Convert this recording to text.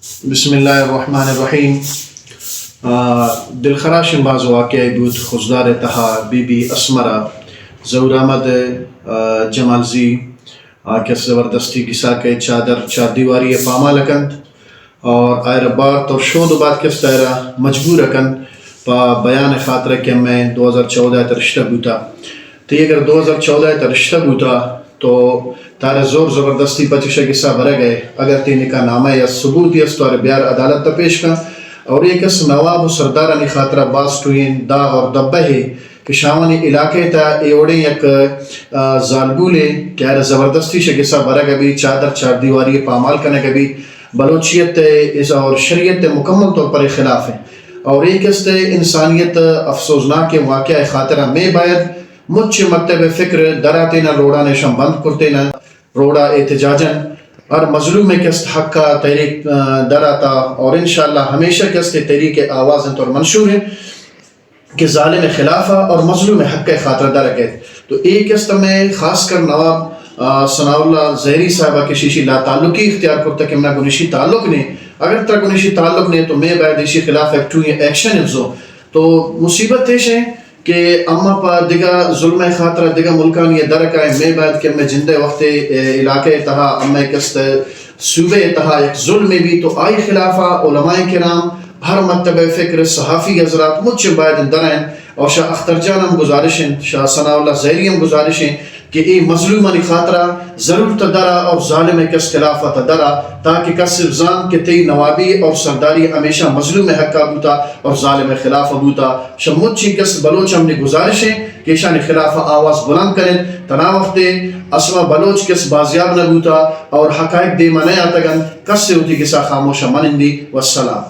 بسم الله الرحمن الرحیم. دلخراشن باز واقعی بود خزدار تها بی بی اسمرا ظہور احمد جمالزی کے زبردستی کسا کے چار دیواری پاما لکند اور آئر بات اور شود بات کس طرح مجبور کند پا بیان خاطر کہ میں 2014 ترشتہ بوتا تی اگر 2014 ترشتہ بوتا تو تارے زور زبردستی پچشہ کسا برے گئے اگر تینی کا نامہ یا ثبوت یا ستوار بیار عدالت تا پیش کن اور ایک اس نواب و سردارانی خاطرہ باز ٹوین دا اور دبہ ہے کہ شاوانی علاقے تا ایوڑے یک ظالبولے کہ ار زبردستی شکسا برے گئے بھی چار دیواری پامال کرنے گئے بھی بلوچیت اور شریعت مکمل طور پر خلاف ہے اور ایک اس انسانیت افسوسناک واقعہ خاطرہ میں باید مجھ مکتب فکر دراتے نہ روڑا نشم بند کرتے نہ روڑا احتجاجن اور مظلوم کست حق کا تحریک دراتا اور انشاءاللہ ہمیشہ کست تحریک آواز اور منشور ہے کہ ظالم خلافہ اور مظلوم حق کے خاطر درکے. تو ایک است میں خاص کر نواب ثناء اللہ زہری صاحبہ کے شیشی لا تعلقی اختیار کرتا کہ منہ گنشی تعلق نہیں اگر تر گنشی تعلق نہیں تو میں باید ایشی خلاف ایکشن افزو تو مصیبت تیش ہے کہ اما پا دیگا ظلم خاطرہ دیگا ملکان یہ درک آئے میں باید کہ میں جندے وقت علاقے تہا اما کست صوبے تہا ایک ظلم بھی تو آئی خلافہ علماء کرام ہر مکتب فکر صحافی حضرات مجھ باید درائن اور شاہ اختر جان ہم گزارشیں شاہ ثناء اللہ زہری ہم گزارشیں کہ ای مظلومانی خاطرہ ضرور تدرا اور ظالم کس خلافہ تدرا تاکہ کس افزان کہ تی نوابی اور سرداری ہمیشہ مظلوم حقہ بوتا اور ظالم خلافہ بوتا شمچی کس بلوچ ہم نے گزارشیں کہ شان خلافہ آواز بلند کریں تنا وقت اسوا بلوچ کس بازیاب نہ بوتا اور حقائق دے منے آتگن کس سے ہوتی کسا خاموشہ منندی والسلام.